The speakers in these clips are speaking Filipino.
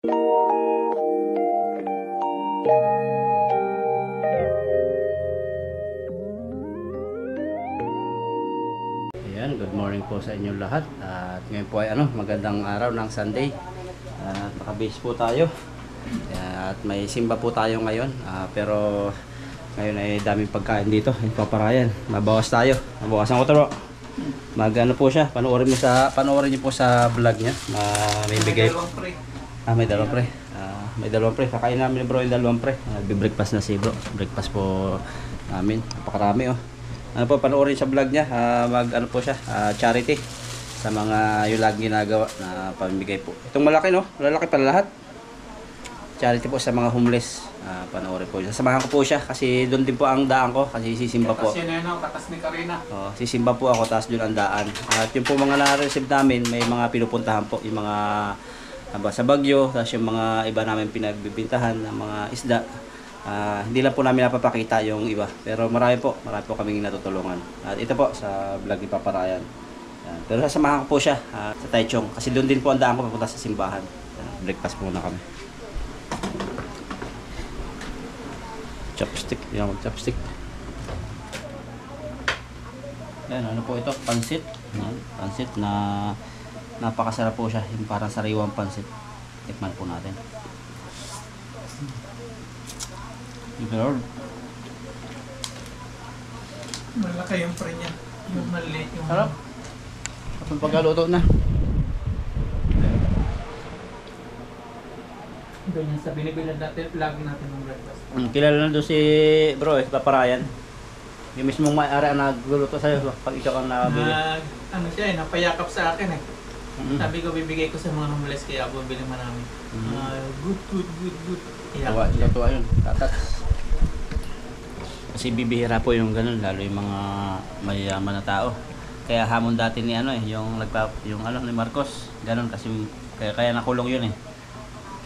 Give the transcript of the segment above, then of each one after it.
Ayan, good morning po sa inyong lahat. At ngayon po ay magandang araw ng Sunday. At naka-base po tayo. At may simba po tayo ngayon. Pero ngayon ay daming pagkain dito. Paparayan. Mabawas tayo. Mabawasan ko ito bro. Mag-ano po siya. Panoorin niyo po sa vlog niya. May bigay. May dalawang pre. May dalawang pre. Kakain namin bro yung dalawang pre. Breakfast na si bro. Breakfast po namin. Napakarami oh. Ano po, panoorin sa vlog niya, mag-ano po siya, charity sa mga yung lagi ginagawa na pamimigay po. Itong malaki no, lalaki pa lahat. Charity po sa mga homeless, panoorin po. Sasamahan ko po siya kasi doon din po ang daan ko kasi sisimba po. Katas yan katas ni Karina. Sisimba po ako, tapos doon ang daan. At yung po mga na-receive namin, may mga pinupuntahan po, yung mga sa Baguio, tapos yung mga iba namin pinagbibintahan ng mga isda. Hindi lang po namin napapakita yung iba, pero marami po kaming natutulungan. At ito po sa vlog ni Papa Ryan. Pero sasamahan ko po siya sa Taichung kasi doon din po ang daan ko papunta sa simbahan. Breakfast muna kami. Chopstick, yan ang chopstick. Yan, ano po ito? Pansit. Pansit na napakasarap po siya, yung parang sariwang pansit. Tikman po natin. Lord. Malaki yung pre niya. Yung maliit yung... Sarap. Kapag pagkaluto na. Ganyan sa binibilad natin, lagi natin ng breakfast. Kilala na doon si bro Papa Ryan. Yung mismong may-ari ang nagluluto sa'yo pag ikaw ang nakabili. Ano siya napayakap sa akin Sabi ko bibigay ko sa mga homeless kaya bumili man namin. Good. Tuwa yun. Tatats. Kasi bibihira po yung ganun, lalo yung mga mayayaman na tao. Kaya hamon dati ni yung ni Marcos, ganun kasi kaya nakulong yun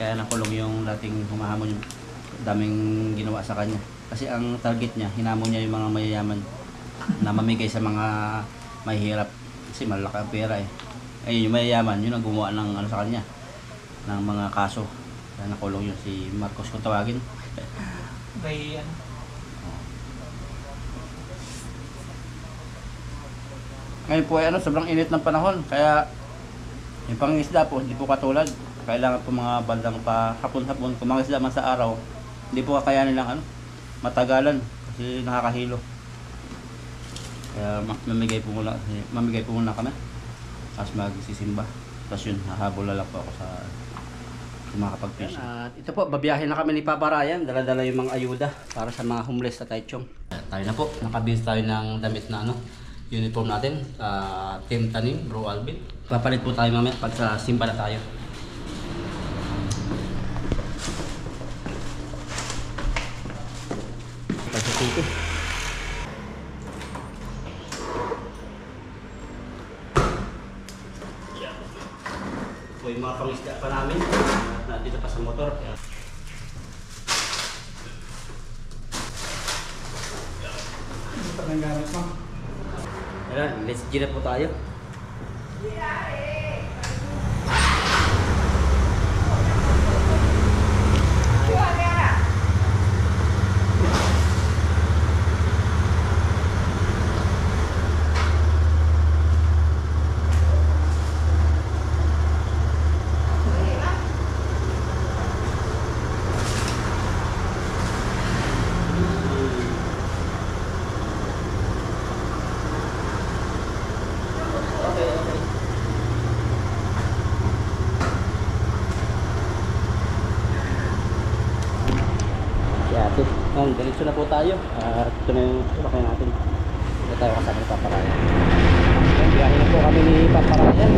Kaya nakulong yung dating humahamon yung daming ginawa sa kanya. Kasi ang target niya, hinamon niya yung mga mayayaman na mamigay sa mga mahihirap. Kasi malaki ang pera Ayun yung mayayaman, yun ang gumawa ng sa kanya, ng mga kaso. Kaya nakulong yun si Marcos kung tawagin. May Ngayon po ay sobrang init ng panahon, kaya yung pangingisda po hindi po katulad. Kailangan po mga bandang pa hapon-hapon, kung mangisda man sa araw, hindi po kakayanin lang matagalan kasi nakakahilo. Kaya mamigay po muna kami. Tapos magsisimba. Tapos yun, hahabol lang po ako sa makakapag-fishing. At ito po, babiyahin na kami ni Papa Ryan. Dala-dala yung mga ayuda para sa mga homeless sa Taichung. Tayo na po, nakabili tayo ng damit na uniform natin, Team Tanim, Bro Alvin. Papalit po tayo mamaya pag sa simba na tayo. Pag sa city. So yung mga pangisda pa namin, nandito pa sa motor. ito ng gamit mo. Ayan, let's get na po tayo. Diretso na po tayo. Ito na yung sulakay natin. Ito tayo kasama ni Papa Ryan. Biyahe na po kami ni Papa Ryan.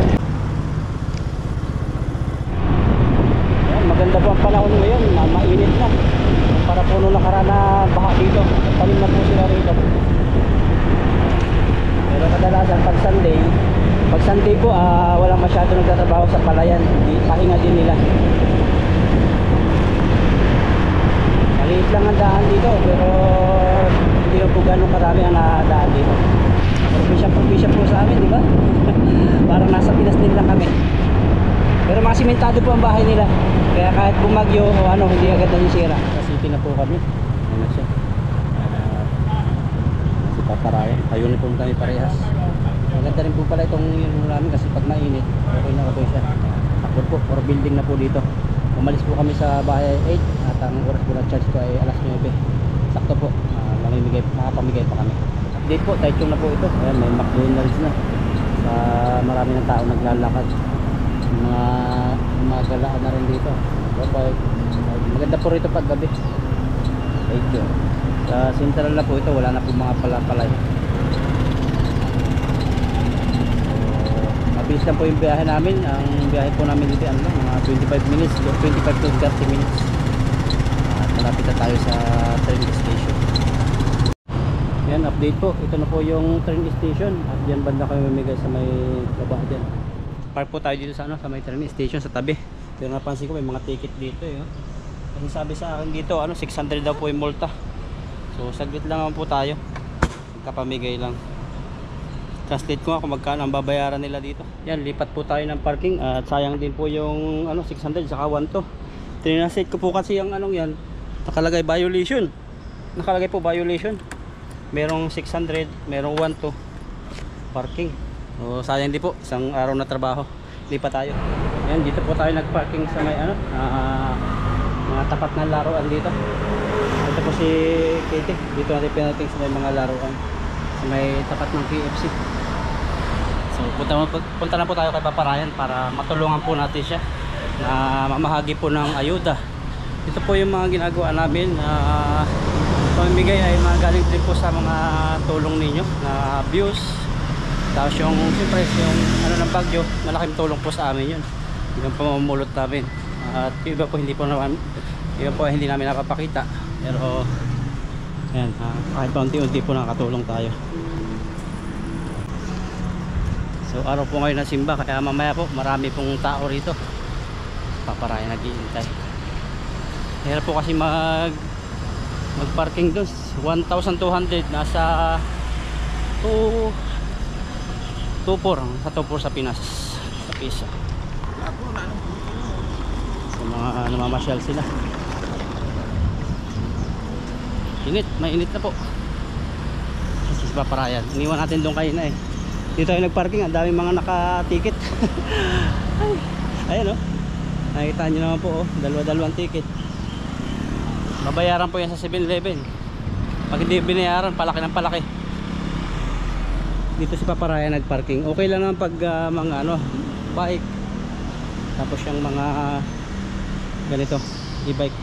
Ayan, maganda po ang panahon ngayon. Mainit na. Para po nung nakaraan na baha dito. Talim na po sila rito. Pero kadalasan pag Sunday po walang masyado nagtatrabaho sa palayan. Pahinga din nila. Maliit lang ang daan dito, pero hindi po gano'ng karami ang daan dito. Probinsya po sa amin, di ba? Parang nasa Pinas din lang kami. Pero mga simentado po ang bahay nila. Kaya kahit bumagyo o ano, hindi agad nasisira. Kasi na po kami. Ayan siya. Si Paparayan. Ka-uniform kami parehas. Maganda rin po pala itong uniform namin kasi pag mainit, okay na kapoy siya. Takot po, or building na po dito. Umalis po kami sa bahay 8 at ang oras po na charge ko ay alas 9. Sakto po, makapamigay pa kami. Update po, Taichung na po ito. Ayan, may McDonald's na. Marami ng tao naglalakad. Mga galaan na rin dito. Maganda po rito pag gabi. Taichung. Sa Central na po ito, wala na po mga palapalay. Mabilis lang po yung biyahe namin. Ang biyahe po namin dito ano, mga 25 minutes, 25 to 30 minutes. At malapit na tayo sa train station. Yan, update po. Ito na po yung train station. At diyan banda kami mamigay sa may baba dyan. Park po tayo dito sa ano, sa may train station sa tabi. Pero napansin ko may mga ticket dito eh. Kasi sabi sa akin dito, ano, 600 daw po yung multa. So saglit lang naman po tayo. Kapamigay lang. Translate ko nga kung magkano ang babayaran nila dito. Yan, lipat po tayo ng parking at sayang din po yung ano 600 saka 1 to. Translate ko po kasi yung anong yan, nakalagay violation. Nakalagay po violation. Merong 600, merong 1 to parking. So sayang din po, isang araw na trabaho. Lipat tayo. Yan, dito po tayo nagparking sa may ano, mga tapat na laruan dito. Ito po si Katie. Dito natin pinating sa may mga laruan. Sa may tapat ng KFC. So punta na po tayo kay Paparayan para matulungan po natin siya na mamahagi po ng ayuda. Ito po yung mga ginagawa namin na pamimigay ay mga galing din po sa mga tulong ninyo na views. Tapos yung siyempre yung ano ng bagyo, malaking tulong po sa amin yun. Yung pamamulot namin. At iba po hindi namin napapakita. Pero ayan, kahit paunti-unti po nakatulong tayo. So araw po ngayon na simba, kaya mamaya po marami pong tao rito. Paparayan nag-iintay. Hirap po kasi mag-parking doon. 1,200 nasa 2,400 sa Pinas sa Pisa. So mga namamasyal sila. Init, may init na po. Kasi si Paparayan, iniwan natin doon kayo na eh. Dito tayo nagparking, ang daming mga naka-ticket. Ayan o, nakikita nyo naman po, dalawa-dalawang ticket. Babayaran po yan sa 7-Eleven. Pag hindi binayaran, palaki ng palaki. Dito si Paparayan nagparking. Okay lang naman pag mga ano, bike. Tapos yung mga ganito, e-bike.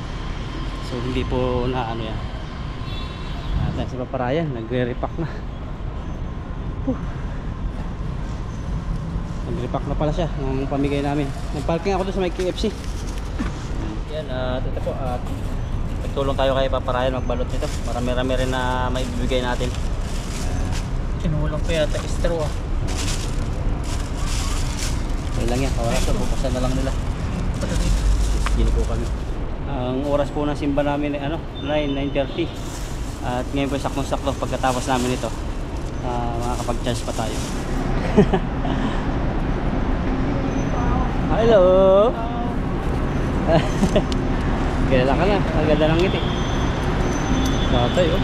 So hindi po na ano yan. At si Paparayan nagre-repack na. Nagre-repack na pala siya ng pamigay namin. Nagparking ako doon sa may KFC. Yan, at ito po, nagtulong tayo kay Paparayan magbalot nito. Marami-rami rin na maibibigay natin. Kinulang pa yata straw ah. Okay lang yan, kawala ito, bukasan na lang nila. Gini po kami. Ang oras po ng simba namin ay ano, 9:30. At ngayon po saktong-sakto pagkatapos namin ito, makakapag-charge pa tayo. Hello! Kilala ka na, ang ganda ng ngiti. Tatay oh.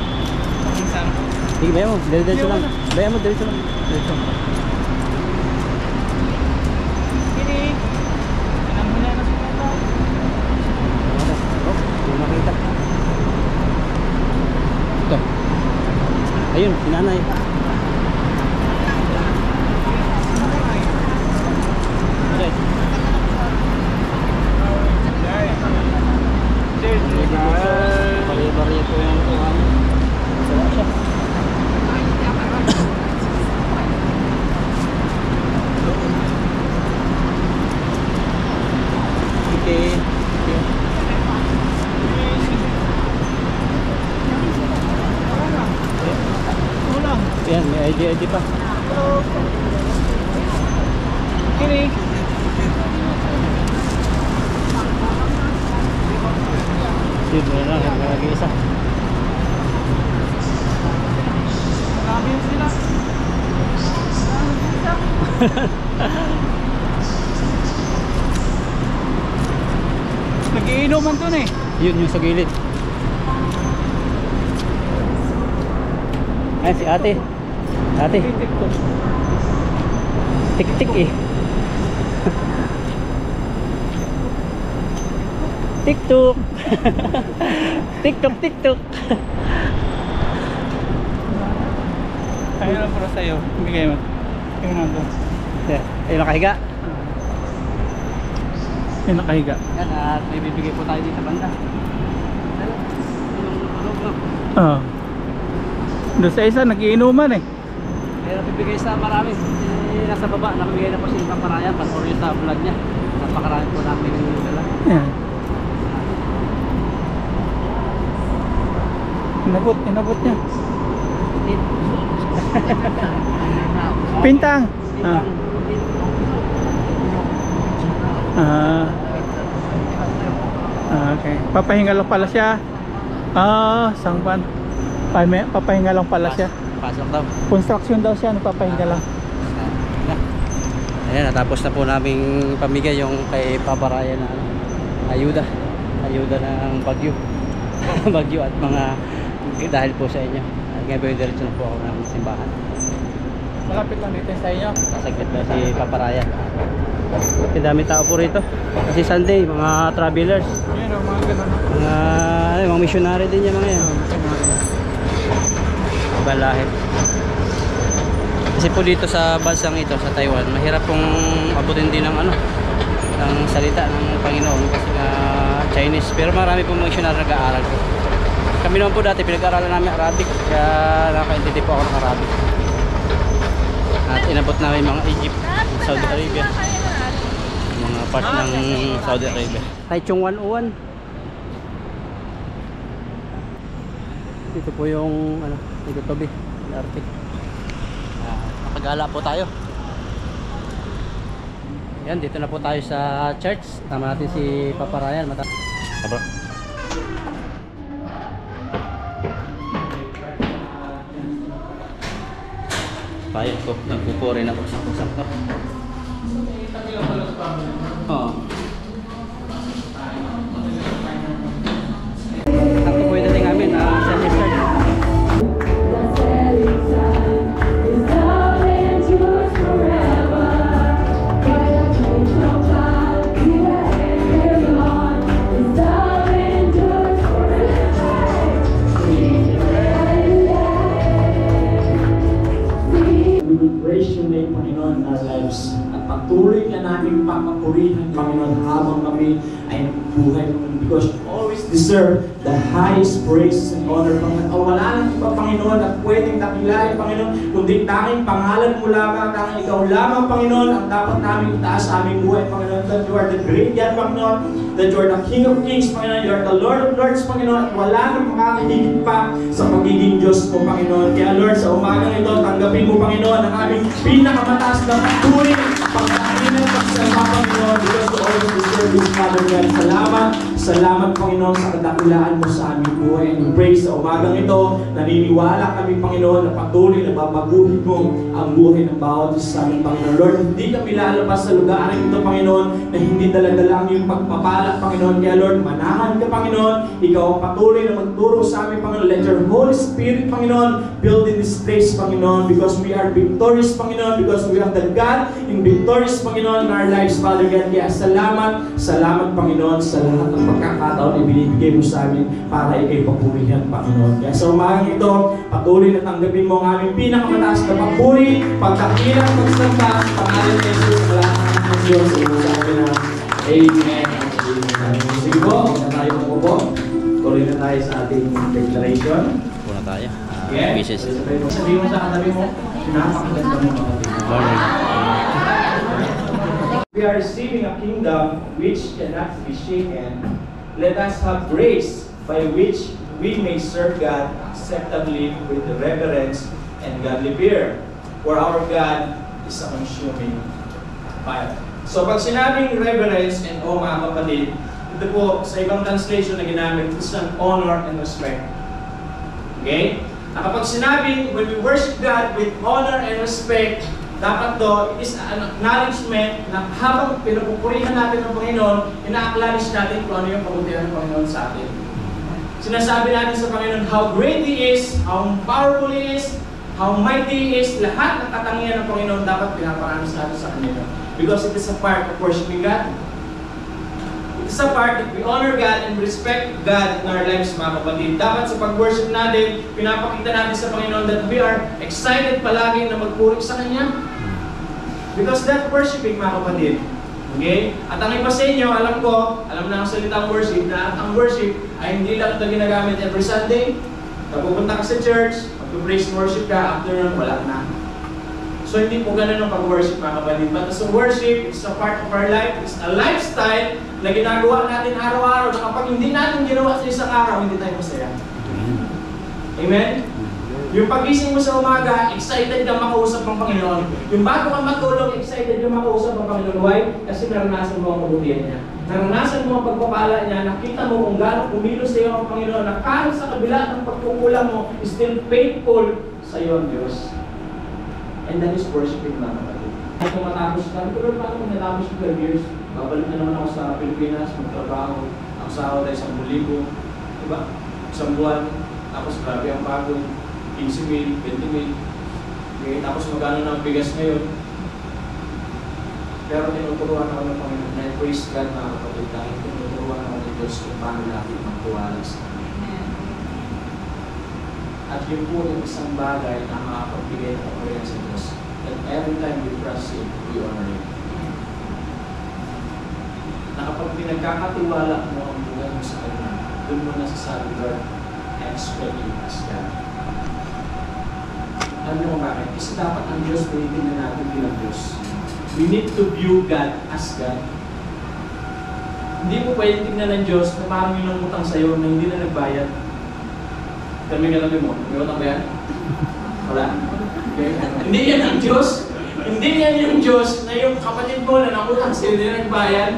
Sige, bayan mo, diretso lang. Bayan mo, diretso lang. Diretso. Kini! Anong muna na sa mga? Oh, hindi makita. Ito. Ayun, si nanay. Okay. Bali-bali po yung tuhan. Sawa siya. Okay. Yan, may ID pa. Kini! Sige na lang, lagi isa. Marami yung sila. nagiinuman dun eh. Yun yung sa gilid. Ayan si ate. Ate. TikTok. Tik-tik eh. TikTok. TikTok. Kaya lang para sa'yo. Bigay mo. Kaya nga doon. Ayun nakahiga. Yung nakahiga. Yan at may bibigay po tayo dito sa banda. Oo. Doon sa isa, nagiinuman eh. Kaya bibigay sa marami. Nasa baba, nakabigay na po si Paparayan. Panoorin sa vlog niya. Napakarami po namin yung dala. Yan. Inabot niya. Pintang. Okay. Papahinga lang pala siya. Sangpan. Papahinga lang pala siya. Pasok daw. Construction daw siya, nagpapahinga lang. Ayan, natapos na po naming pamigay yung kay Paparayan na ayuda ng bagyo. Bagyo at mga dahil po sa inyo. Ngayon po yung diretso na po ako ng simbahan. Malapit lang dito sa inyo. Sasaglit na si Paparayan. Kasi dami tao po rito. Kasi Sunday, mga travelers. Yan o, mga ganun. Mga missionary din yung mga yan. Balahit. Kasi po dito sa bansang ito, sa Taiwan, mahirap pong abutin din ng ng salita ng Panginoon kasi Chinese. Pero marami pong missionary nag-aaral po. Kami naman po dati, pinag-aaralan namin Arabic. Kaya nakaintindi po ako ng Arabic. At inabot namin mga Egypt, Saudi Arabia. Mga part ng Saudi Arabia. Taichung 101. Dito po yung dito tabi, arte. Nakagala po tayo. Yan, dito na po tayo sa church. Tama natin si Paparayan. Bro. Payag ko, nagpupuri na po sakto-sakto. Oo. Sakto po yung dating namin, semester. Praise your name, Panginoon, in our lives. At patuloy ka namin papapurihan, Panginoon, habang kami ay buhay, because you always deserve the highest praise and honor, Panginoon. Wala nang iba, Panginoon, at pwedeng dakilain, Panginoon, kundi tanging pangalan mo lamang, tanging ikaw lamang, Panginoon, ang dapat namin itaas sa aming buhay, Panginoon, that you are the great God, Panginoon, that you are the King of Kings, Panginoon, you are the Lord of Lords, Panginoon, at wala nang makakahigit pa sa pagiging Diyos mo, Panginoon. Kaya, Lord, sa umagang ito, tanggapin mo, Panginoon, ang aming pinakamataas na pagturi, pagkain at pagsama, Panginoon, because you always deserve this, Father God. Salamat, Panginoon, sa kadakilaan mo sa aming buhay. And we pray sa umagang ito, naniniwala kami, Panginoon, na patuloy na babaguhin mo ang buhay ng bawat isa sa aming Panginoon. Lord, hindi kami lalabas sa lugaran ito, Panginoon, na hindi dala-dala ang iyong pagpapala, Panginoon. Kaya, Lord, manahan ka, Panginoon. Ikaw ang patuloy na magturo sa aming, Panginoon. Let your Holy Spirit, Panginoon, build in this place, Panginoon, because we are victorious, Panginoon, because we have the God in victorious, Panginoon, in our lives, Father God. Kaya salamat, Panginoon, sa lahat ng pagkakataon na binibigay mo sa amin para ikay papurihan, Panginoon. Kaya sa umagang ito, patuloy na tanggapin mo ang aming pinakamataas na papuri, pagkakilang, pagsamba, sa pangalan ni Jesus, sa lahat ng Diyos, sa mga sabi na Amen. Sige po, huwag na tayo makupo. Tuloy na tayo sa ating declaration. Puna tayo. Yeah. Mrs. Sabihin mo sa katabi mo, napakaganda mo mga Morning. We are receiving a kingdom which cannot be shaken. Let us have grace by which we may serve God acceptably with reverence and godly fear. For our God is a consuming fire. So pag sinabing reverence and awe, mga kapatid, ito po sa ibang translation na ginamit, it's an honor and respect. Okay? Na kapag sinabing when we worship God with honor and respect, Dapat to, it is an acknowledgement na habang pinupupurihan natin ng Panginoon, ina-acknowledge natin kung ano yung kabutihan ng Panginoon sa atin. Sinasabi natin sa Panginoon how great He is, how powerful He is, how mighty He is. Lahat ng katangian ng Panginoon dapat pinaparanas natin sa Kanya. Because it is a part of worshiping God. It is a part that we honor God and respect God in our lives, mga kapatid. Dapat sa pag-worship natin, pinapakita natin sa Panginoon that we are excited palagi na magpuri sa Kanya. Because that worshiping, mga kapatid. Okay? At ang iba sa inyo, alam na ang salitang worship, na ang worship ay hindi lang ito ginagamit every Sunday. Pupunta ka sa church, mag-praise and worship ka, after nun, wala na. So hindi po ganun ang pag-worship, mga kapatid. But as a worship, it's a part of our life, it's a lifestyle na ginagawa natin araw-araw, na kapag hindi natin ginawa sa isang araw, hindi tayo masaya. Amen? Yung pagising mo sa umaga, excited kang makausap ng Panginoon. Yung bago kang matulog, excited kang makausap ng Panginoon. Why? Kasi naranasan mo ang kabutihan niya. Naranasan mo ang pagpapala niya. Nakita mo kung gaano kumilos sa iyo ang Panginoon. Na kahit sa kabila ng pagkukulang mo, still faithful sa iyo ang Diyos. And that is worshiping, mga kapatid. Kung matapos ka, pero paano kung natapos ko 12 years? Babalik na naman ako sa Pilipinas, magtrabaho. Ang sahod ay 10,000. Diba? Isang buwan. Tapos grabe ang pagod. 15,000, 20,000. Okay, tapos magkano na ang bigas ngayon. Pero tinuturuan ako ng Panginoon. I praise God, mga kapatid, dahil tinuturuan ako ng Diyos kung paano natin magtuwala sa Kanya. At yun po yung isang bagay na makapagbigay ng kapurihan sa Diyos. That every time we trust Him, we honor Him. Na kapag pinagkakatiwala mo ang buhay mo sa Kanya, doon mo nasasabi, Lord, I expect you as God. Alam mo bakit? Kasi dapat ang Diyos tinitingnan natin bilang Diyos. We need to view God as God. Hindi mo pwede tingnan ng Diyos na parang yun ang utang sa'yo na hindi na nagbayad. Kami mo, may utang ba yan? Wala. Okay. Hindi yan ang Diyos. Hindi yan yung Diyos na yung kapatid mo na nangutang sa'yo hindi na nagbayad.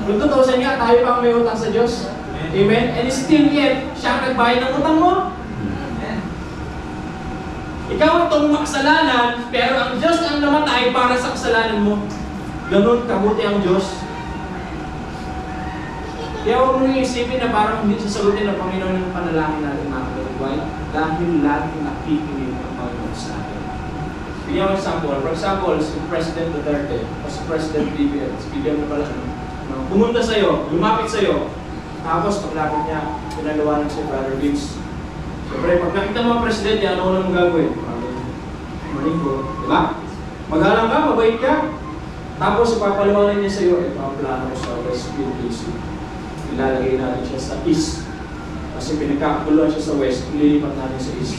Kung tutusin nga, tayo pa may utang sa Diyos. Amen? And still yet, siya ang nagbayad ng utang mo. Ikaw itong makasalanan, pero ang Diyos ang namatay para sa kasalanan mo. Ganun kabuti ang Diyos. Kaya huwag mong isipin na parang hindi sasagutin ng Panginoon ng panalangin natin, mga kapatid. Why? Dahil laging nakikinig ang Panginoon sa atin. Bigyan ko example. For example, si President Duterte o si President BBM. Bigyan mo pala, pumunta sa'yo, lumapit sa'yo. Tapos paglapit niya, pinalawanan si Brother Vince. Siyempre, pag nakita mo ang presidente, ano na mong gagawin? Malinggo, di ba? Magalang ka, mabait ka. Tapos, ipapaliwanan niya sa iyo, ito ang plano ko sa West PLDC. Ilalagay natin siya sa East. Kasi pinagkakaguluhan siya sa West, ililipat natin sa East.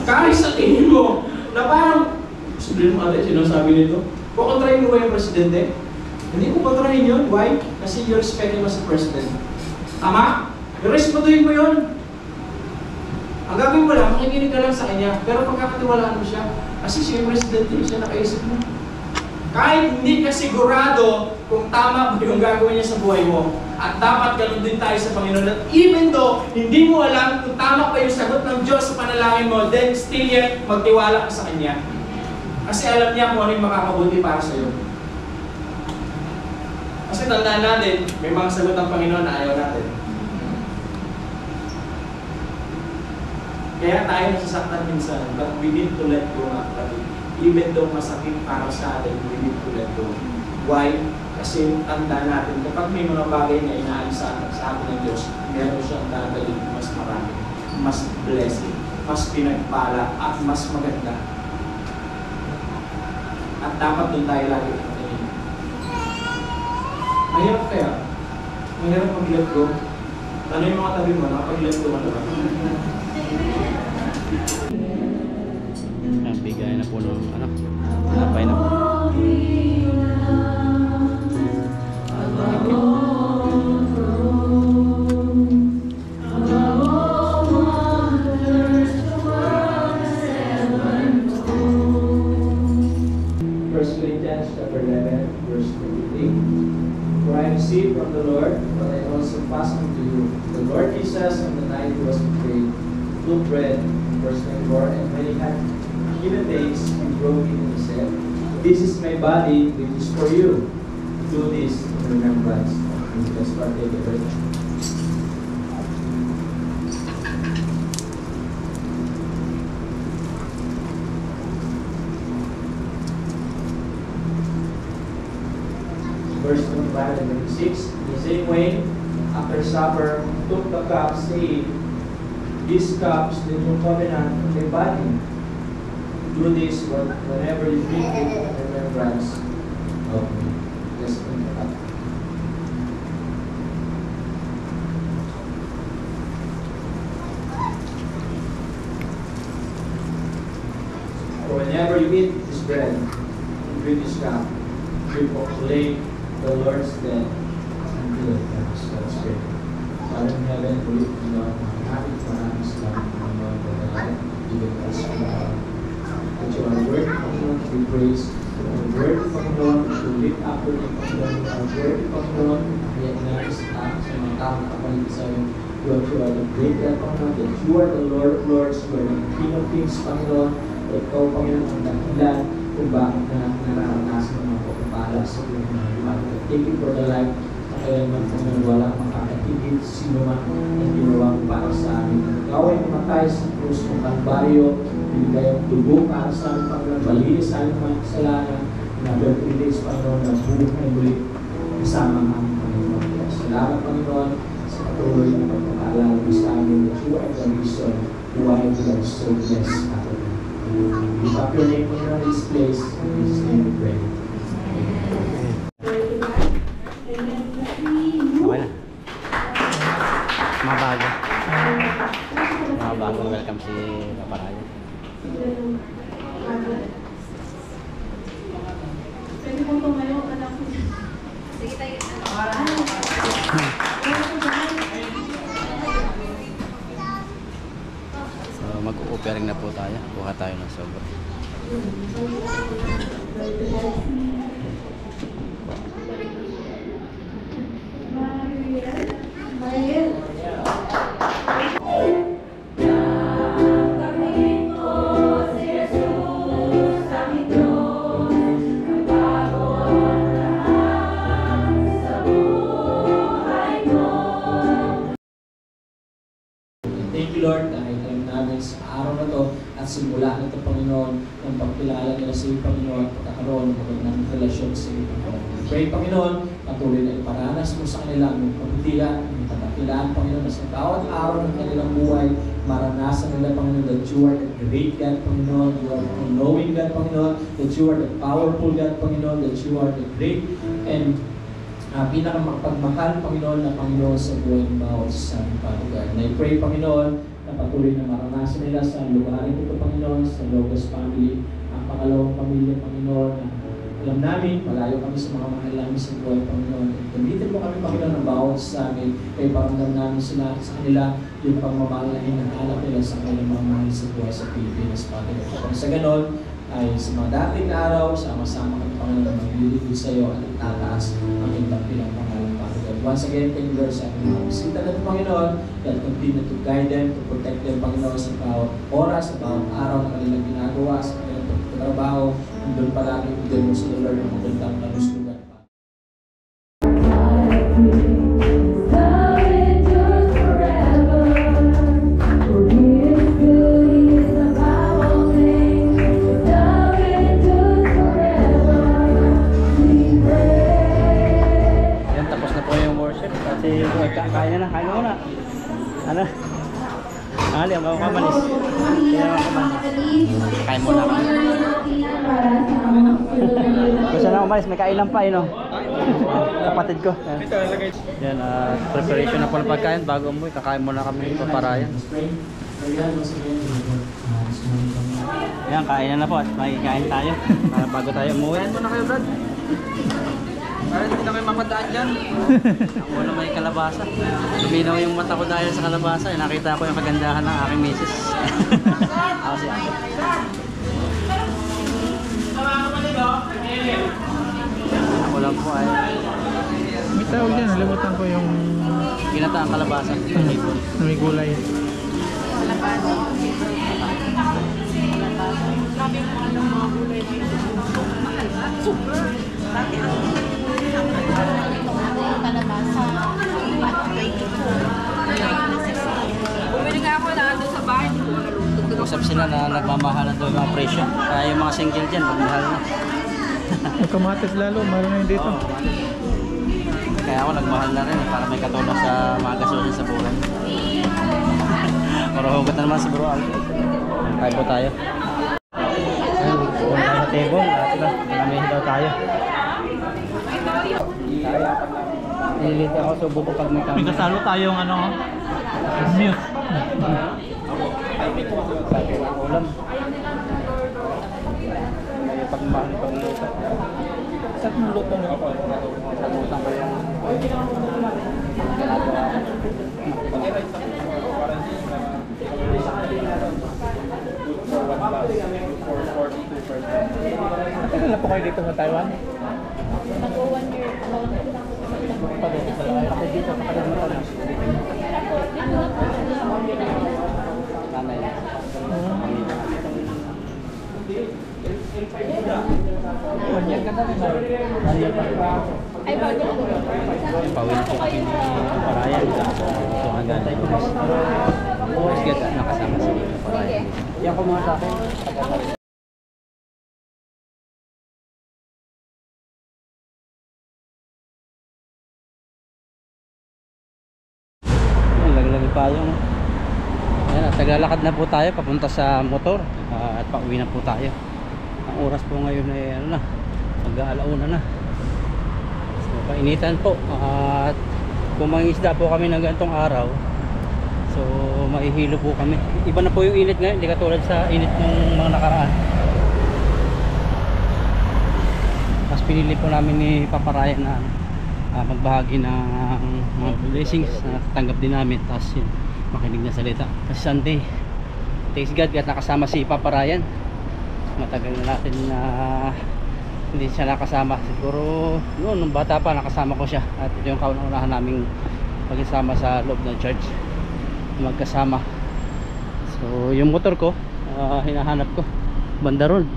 Kahit sa tingin mo, na parang, sabihin mo ate, sinasabi nito, kukontrahin mo ba yung presidente? Hindi ko kontrahin yun. Why? Kasi you respect him as a president. Tama? Respetuhin mo yun. Ang gagawin mo lang, makikinig ka lang sa kanya, pero pagkakatiwalaan mo siya, kasi siya yung presidente, siya nakaisip mo. Kahit hindi ka sigurado kung tama ba yung gagawin niya sa buhay mo, at dapat ganun din tayo sa Panginoon. At even though hindi mo alam kung tama pa yung sagot ng Diyos sa panalangin mo, then still yet, magtiwala ka sa Kanya. Kasi alam niya kung ano yung makakabuti para sa iyo. Kasi tandaan natin, may mga sagot ng Panginoon na ayaw natin. Kaya tayo nasasaktan minsan, but we need to let go, mga kapatid. Even though masakit para sa atin, we need to let go. Why? Kasi tanda natin, kapag may mga bagay na inaalis sa atin ng Diyos, meron siyang dadalhin mas marami, mas blessing, mas pinagpala, at mas maganda. At dapat doon tayo lagi patingin. Mahirap kaya? Mahirap mag-let go? Ano yung mga tabi mo? Nakapag-let go mo naman? Bigay na po ng napay na po. First Corinthians chapter 11, verse 28. For I received from the Lord what I also passed on to you. The Lord Jesus, on the night he was betrayed, took bread, verse 24, and when he had given days, he broke it and said, "This is my body, which is for you. Do this in remembrance of me." Let's partake of it. Verse 25 and 26. In the same way, after supper, he took the cup, saying, "This cup is the new covenant in my body. Do this whenever you drink it in remembrance of me." Let's drink the cup. For whenever you eat this bread and drink this cup, you proclaim the Lord's death until it comes. Let's pray. Father in heaven, we lift you up. Maraming salamat, Panginoon, for the life given us from that you are worthy, Panginoon, to be praised. You are worthy, Panginoon, to lift up your name, Panginoon. You are worthy, Panginoon, kaya inaayos sa mga taong nakapaligid sa iyo. You are the great God, Panginoon, that you are the Lord of Lords, you are the King of Kings, Panginoon. Ikaw, Panginoon, ang dahilan kung bakit na nararanasan ng mga pagpapala sa iyong mga liwanag. Thank you for the life na kaya man kung walang makakahigit sino man ang ginawa mo para sa amin. Ikaw ay pumatay sa krus ng Kalbaryo, binigay ang dugo para sa amin, Panginoon, malinis sa aming mga kasalanan, another 3 days, Panginoon, na buhay muli kasama ang aming Panginoon. Kaya salamat, Panginoon, sa patuloy na pagpapaalala mo sa amin that you are the reason why we are so blessed, Father. Lift up your name in this place. In His name we pray. Okay na. Mabago. Mabago. Welcome si Paparayo. Pwede kong tumayo ka lang. Sige tayo. So mag-o-offering na po tayo. Kuha tayo ng sobra. Mariel. Thank you, Lord, dahil alam namin sa araw na to at simula na ito, Panginoon, ng pagkilala nila sa iyo, Panginoon, pagkakaroon ng relasyon sa iyo, Panginoon. Pray, Panginoon, patuloy na iparanas mo sa kanila ang kaputilan, ang katakilaan, Panginoon, na sa bawat araw ng kanilang buhay, maranasan nila, Panginoon, that you are the great God, Panginoon, you are the knowing God, Panginoon, that you are the powerful God, Panginoon, that you are the great and pinakamagpagmahal, Panginoon, na Panginoon sa buhay ng bawat sa aming palugar. And I pray, Panginoon, na patuloy na maranasan nila sa lugarin ito, Panginoon, sa Logos family, ang pangalawang pamilya, Panginoon, na alam namin, malayo kami sa mga mahal namin sa buhay, Panginoon. At gamitin mo kami, Panginoon, ng bawat sa amin, kaya paramdam namin sila sa kanila yung pagmamahal na hinahanap nila sa kanilang mga mahal sa buhay sa Pilipinas, Panginoon. Kung sa ganon, ay sa mga dating araw, sama-sama kami, Panginoon, na maglilingkod sa iyo at itataas ang iyong bilang pangalan, Panginoon. Once again, thank you, Lord, sa aking mga bisita na ito, Panginoon, that continue to guide them, to protect them, Panginoon, sa bawat oras, sa bawat araw na kanilang ginagawa, sa kanilang pagtatrabaho, and doon palagi, bigyan mo sa Lord ng magandang kalusugan. Kain na, kain mo na. Ano? Ali, ang kamanis. Kaya ang kamanis. Kain mo na. Gusto na umalis, may kainan pa, no? Kapatid ko. Yan, preparation na po ng pagkain. Bago mo, kakain muna kami ng Paparayan. Yan, kain na po at makikain tayo. Para bago tayo umuwi. Kain muna kayo, Brad. Para hindi na kayo mapadaan dyan. Ang wala may kalabasa. Luminaw yung mata ko dahil sa kalabasa. Nakita ko yung kagandahan ng aking misis. Ako siya. Ako lang po ay... May tawag dyan, nalimutan ko yung... Ginataang kalabasa. Na may gulay. Grabe yung mahal ng mga gulay na ito. Super! Dati ang palabas sa 24. Bumili nga ako na ano sa bahay, hindi ko naluto. Usap sila na nagmamahalan daw yung mga presyo. Kaya yung mga single dyan, magmahal na. Yung kamatis lalo, mahal na yun dito. Oo. Kaya ako nagmahal na rin para may katulong sa mga gasolin sa buhay. Pero hugot na naman si Bro Aldo. Kain po tayo. Ayun, pupunta tayo sa table. At ito, malamihin daw tayo. Nililito ako sa ubo ko pag may May camera. kasalo tayong ano, mute. Sabi ko ang ulam. Kaya pag mahal pag luto. Saan mo luto mo? Nakutang ko yung ginagawa ko. Matagal na po kayo dito sa Taiwan? Mag-1 year. Pagdating sa lahat ako dito, nakalimutan na. Nanay. Yan ka na rin. Ay, bago po. Pawin po kami ni Parayan. So hanggang tayo. Mas ganda nakasama si Parayan. Yan ko mga sa akin. Lagi-lagi pa yung ayan, naglalakad na po tayo papunta sa motor at pauwi na po tayo. Ang oras po ngayon ay ano na, mag-aalauna na. So painitan po at kung mangisda po kami ng ganitong araw, so maihilo po kami. Iba na po yung init ngayon, hindi katulad sa init ng mga nakaraan. Mas pinili po namin ni Papa Ryan na magbahagi ng mga blessings na tatanggap din namin, tapos yun, makinig na salita kasi Sunday. Thanks God at nakasama si Papa Ryan. Matagal na natin na hindi siya nakasama, siguro noon nung bata pa nakasama ko siya, at ito yung kauna-unahan naming pagsama sa loob ng church, magkasama. So yung motor ko hinahanap ko banda ron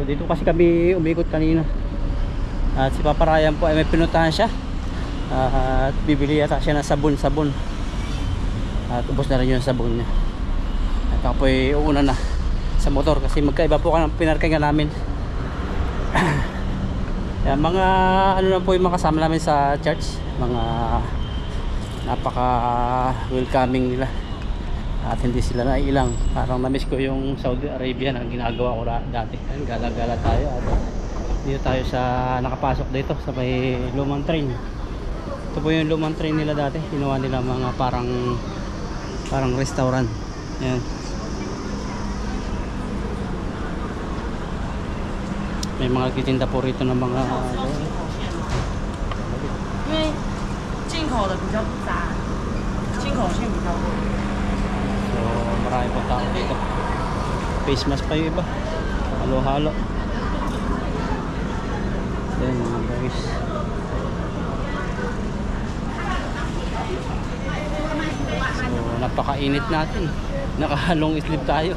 dito kasi kami umikot kanina. At si Papa Ryan po ay may pinuntahan siya at bibili yata siya ng sabon at ubos na rin yung sabon niya. At ako po ay uuna na sa motor kasi magkaiba po ang pinarkingan namin. Yan, mga ano na po yung mga kasama namin sa church, mga napaka welcoming nila at hindi sila naiilang. Parang na-miss ko yung Saudi Arabia na ginagawa ko dati. Gala-gala tayo at dito tayo sa nakapasok dito sa may lumang train. Ito po yung lumang train nila dati, ginawa nila mga parang restaurant. Ayan. May mga kitinda po rito ng mga 因为进口的比较复杂，进口性比较多。 so marami po tao dito. Face mask pa yung iba, halo-halo. Ayan mga guys. So napakainit natin, nakahalong sleeve tayo.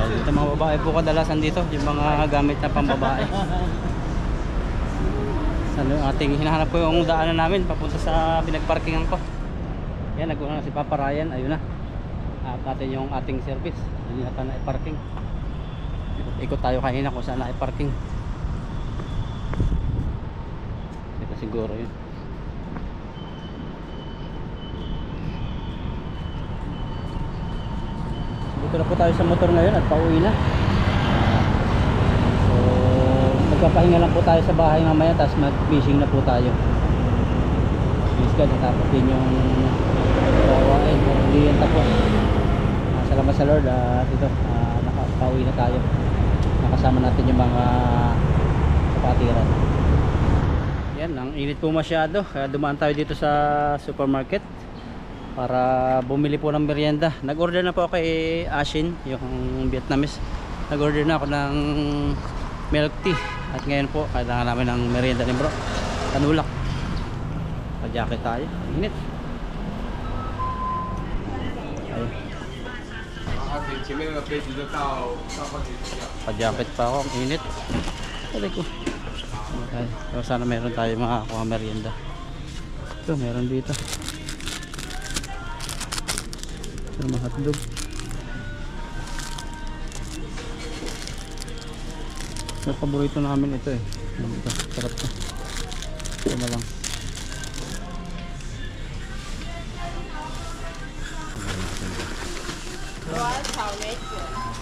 Dito mga babae po kadalasan dito, yung mga gamit na pambabae. Sa ating hinahanap ko yung daanan namin papunta sa pinagparkingan ko. Yan, naguna na si Papa Ryan, ayun na. At natin yung ating service, hindi na tayo na-parking. Ikot tayo kanina kung saan na-parking. Ito siguro yun. Dito na po tayo sa motor ngayon at pauwi na. So magpapahinga lang po tayo sa bahay mamaya, tapos mag-fishing na po tayo. Please God, natapos din yung gawain, hindi yan tapos. Salamat sa Lord at ito, nakapauwi na tayo. Nakasama natin yung mga kapatiran. Yan, ang init po masyado, kaya dumaan tayo dito sa supermarket para bumili po ng merienda. Nag-order na po ako kay Ashin, yung Vietnamese. Nag-order na ako ng milk tea. At ngayon po, kailangan namin ng merienda ni bro. Tanulak. Pa-jacket tayo. Init. tayo. Pa-jacket pa ako, ang init. Sabi ko. Okay. So, sana meron tayo makakuha merienda. Ito, meron dito. Ito, mga hotdog. So, paborito namin ito eh. Ito, sarap to. Ito na lang.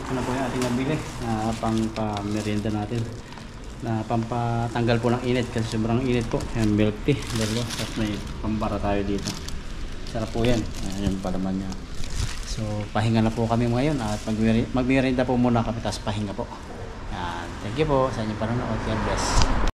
Ano po yung ating nabili na pang-merienda natin, na pampatanggal po ng init kasi sobrang init po. Yung milk tea, dalawa, tapos may pambara tayo dito. Sarap po yan. Ayan yung palaman niya. So pahinga na po kami ngayon at magmerienda po muna kami, tapos pahinga po. Yan. Thank you po sa inyong panonood. God bless.